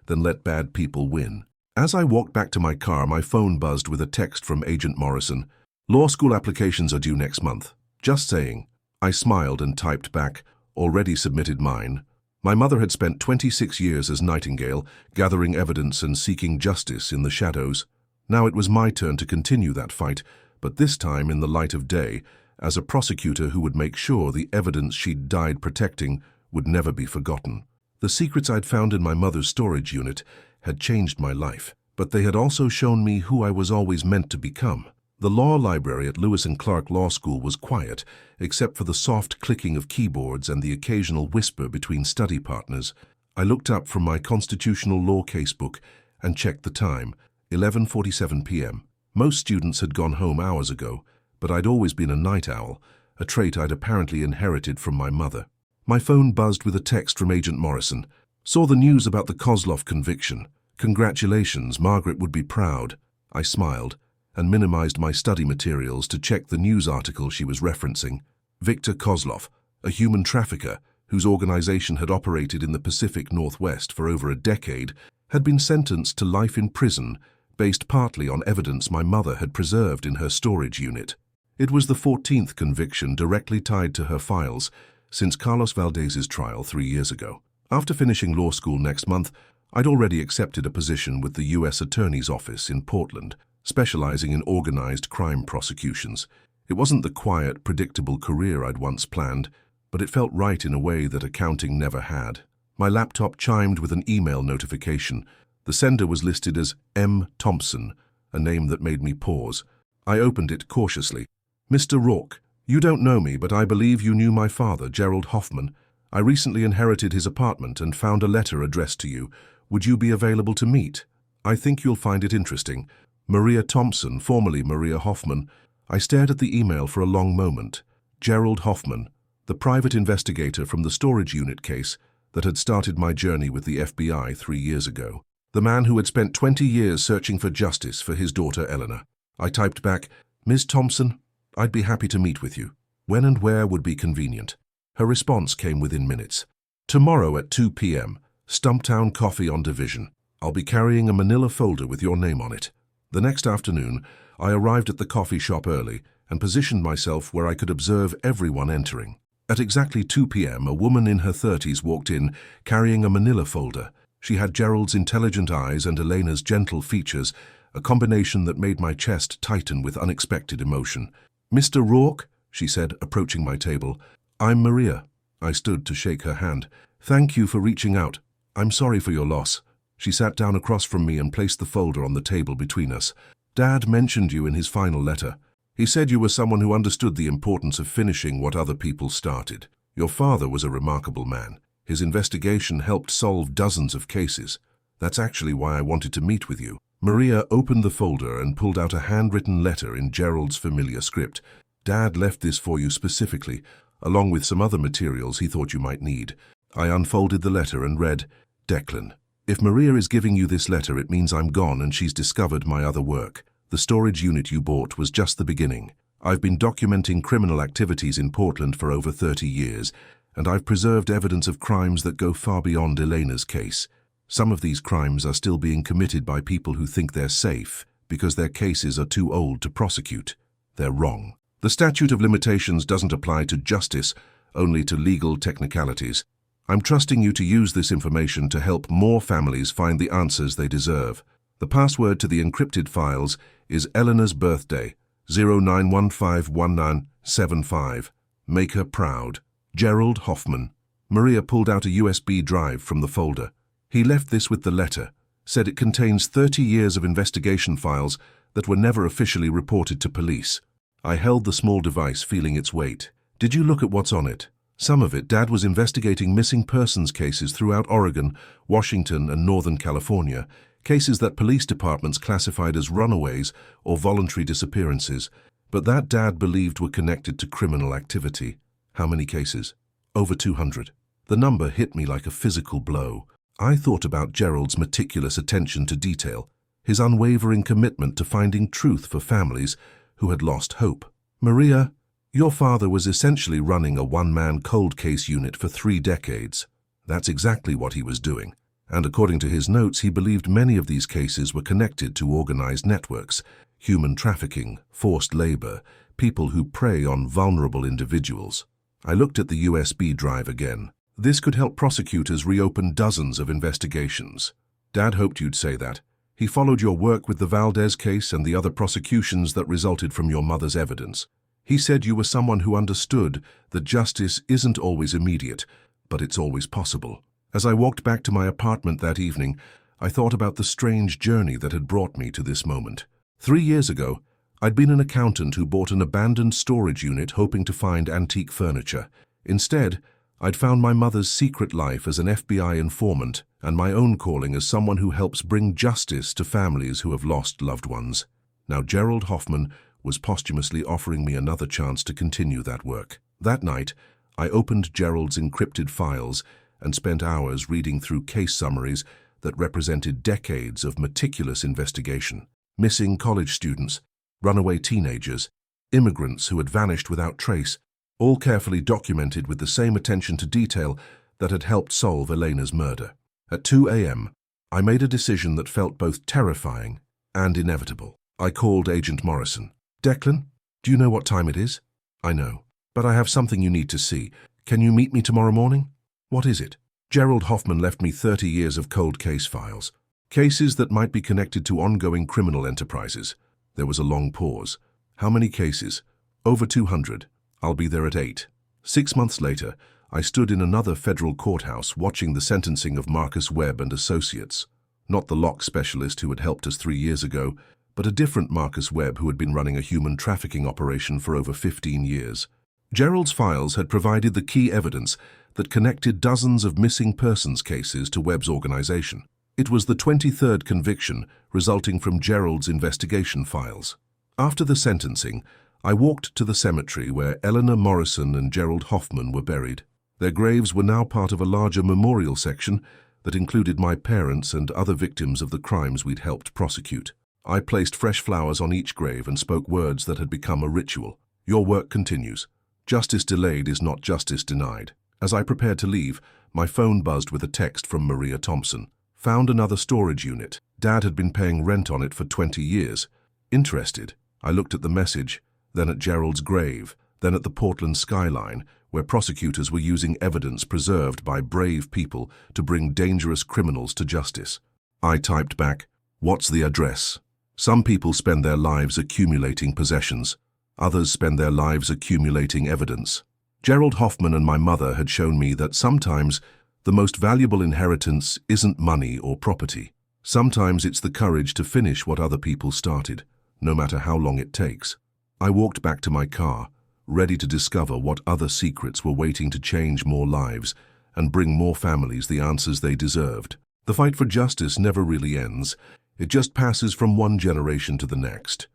than let bad people win. As I walked back to my car, my phone buzzed with a text from Agent Morrison. "Law school applications are due next month. Just saying." I smiled and typed back, "Already submitted mine." My mother had spent 26 years as Nightingale, gathering evidence and seeking justice in the shadows. Now it was my turn to continue that fight, but this time in the light of day, as a prosecutor who would make sure the evidence she'd died protecting would never be forgotten. The secrets I'd found in my mother's storage unit had changed my life, but they had also shown me who I was always meant to become. The law library at Lewis and Clark Law School was quiet, except for the soft clicking of keyboards and the occasional whisper between study partners. I looked up from my constitutional law casebook and checked the time, 11:47 p.m. Most students had gone home hours ago, but I'd always been a night owl, a trait I'd apparently inherited from my mother. My phone buzzed with a text from Agent Morrison. "Saw the news about the Kozlov conviction. Congratulations, Margaret would be proud." I smiled and minimized my study materials to check the news article she was referencing. Victor Kozlov, a human trafficker whose organization had operated in the Pacific Northwest for over a decade, had been sentenced to life in prison based partly on evidence my mother had preserved in her storage unit. It was the 14th conviction directly tied to her files since Carlos Valdez's trial 3 years ago. After finishing law school next month, I'd already accepted a position with the U.S. Attorney's Office in Portland, specializing in organized crime prosecutions. It wasn't the quiet, predictable career I'd once planned, but it felt right in a way that accounting never had. My laptop chimed with an email notification. The sender was listed as M. Thompson, a name that made me pause. I opened it cautiously. "Mr. Rourke, you don't know me, but I believe you knew my father, Gerald Hoffman. I recently inherited his apartment and found a letter addressed to you. Would you be available to meet? I think you'll find it interesting. Maria Thompson, formerly Maria Hoffman." I stared at the email for a long moment. Gerald Hoffman, the private investigator from the storage unit case that had started my journey with the FBI 3 years ago. The man who had spent 20 years searching for justice for his daughter Eleanor. I typed back, "Ms. Thompson, I'd be happy to meet with you. When and where would be convenient?" Her response came within minutes. "Tomorrow at 2 p.m., Stumptown Coffee on Division. I'll be carrying a manila folder with your name on it." The next afternoon, I arrived at the coffee shop early and positioned myself where I could observe everyone entering. At exactly 2 p.m., a woman in her 30s walked in, carrying a manila folder. She had Gerald's intelligent eyes and Elena's gentle features, a combination that made my chest tighten with unexpected emotion. "Mr. Rourke," she said, approaching my table. "I'm Maria." I stood to shake her hand, Thank you for reaching out. I'm sorry for your loss. She sat down across from me and placed the folder on the table between us. Dad mentioned you in his final letter. He said you were someone who understood the importance of finishing what other people started. Your father was a remarkable man. His investigation helped solve dozens of cases. That's actually why I wanted to meet with you. Maria opened the folder and pulled out a handwritten letter in Gerald's familiar script. Dad left this for you specifically, along with some other materials he thought you might need. I unfolded the letter and read, Declan, if Maria is giving you this letter, it means I'm gone and she's discovered my other work. The storage unit you bought was just the beginning. I've been documenting criminal activities in Portland for over 30 years, and I've preserved evidence of crimes that go far beyond Elena's case. Some of these crimes are still being committed by people who think they're safe because their cases are too old to prosecute. They're wrong. The statute of limitations doesn't apply to justice, only to legal technicalities. I'm trusting you to use this information to help more families find the answers they deserve. The password to the encrypted files is Eleanor's birthday, 09151975. Make her proud. Gerald Hoffman. Maria pulled out a USB drive from the folder. He left this with the letter, said it contains 30 years of investigation files that were never officially reported to police. I held the small device, feeling its weight. Did you look at what's on it? Some of it, Dad was investigating missing persons cases throughout Oregon, Washington, and Northern California, cases that police departments classified as runaways or voluntary disappearances, but that Dad believed were connected to criminal activity. How many cases? Over 200. The number hit me like a physical blow. I thought about Gerald's meticulous attention to detail, his unwavering commitment to finding truth for families who had lost hope. Maria, your father was essentially running a one-man cold case unit for 3 decades. That's exactly what he was doing. And according to his notes, he believed many of these cases were connected to organized networks, human trafficking, forced labor, people who prey on vulnerable individuals. I looked at the USB drive again. This could help prosecutors reopen dozens of investigations. Dad hoped you'd say that. He followed your work with the Valdez case and the other prosecutions that resulted from your mother's evidence. He said you were someone who understood that justice isn't always immediate, but it's always possible. As I walked back to my apartment that evening, I thought about the strange journey that had brought me to this moment. 3 years ago, I'd been an accountant who bought an abandoned storage unit hoping to find antique furniture. Instead, I'd found my mother's secret life as an FBI informant and my own calling as someone who helps bring justice to families who have lost loved ones. Now Gerald Hoffman was posthumously offering me another chance to continue that work. That night, I opened Gerald's encrypted files and spent hours reading through case summaries that represented decades of meticulous investigation. Missing college students, runaway teenagers, immigrants who had vanished without trace, all carefully documented with the same attention to detail that had helped solve Elena's murder. At 2 a.m., I made a decision that felt both terrifying and inevitable. I called Agent Morrison. Declan, do you know what time it is? I know, but I have something you need to see. Can you meet me tomorrow morning? What is it? Gerald Hoffman left me 30 years of cold case files. Cases that might be connected to ongoing criminal enterprises. There was a long pause. How many cases? Over 200. I'll be there at 8. 6 months later, I stood in another federal courthouse watching the sentencing of Marcus Webb and Associates. Not the lock specialist who had helped us 3 years ago, but a different Marcus Webb who had been running a human trafficking operation for over 15 years. Gerald's files had provided the key evidence that connected dozens of missing persons cases to Webb's organization. It was the 23rd conviction resulting from Gerald's investigation files. After the sentencing, I walked to the cemetery where Eleanor Morrison and Gerald Hoffman were buried. Their graves were now part of a larger memorial section that included my parents and other victims of the crimes we'd helped prosecute. I placed fresh flowers on each grave and spoke words that had become a ritual. Your work continues. Justice delayed is not justice denied. As I prepared to leave, my phone buzzed with a text from Maria Thompson. Found another storage unit. Dad had been paying rent on it for 20 years. Interested. I looked at the message, then at Gerald's grave, then at the Portland skyline, where prosecutors were using evidence preserved by brave people to bring dangerous criminals to justice. I typed back, "What's the address?" Some people spend their lives accumulating possessions. Others spend their lives accumulating evidence. Gerald Hoffman and my mother had shown me that sometimes The most valuable inheritance isn't money or property. Sometimes it's the courage to finish what other people started, no matter how long it takes. I walked back to my car, ready to discover what other secrets were waiting to change more lives and bring more families the answers they deserved. The fight for justice never really ends. It just passes from one generation to the next.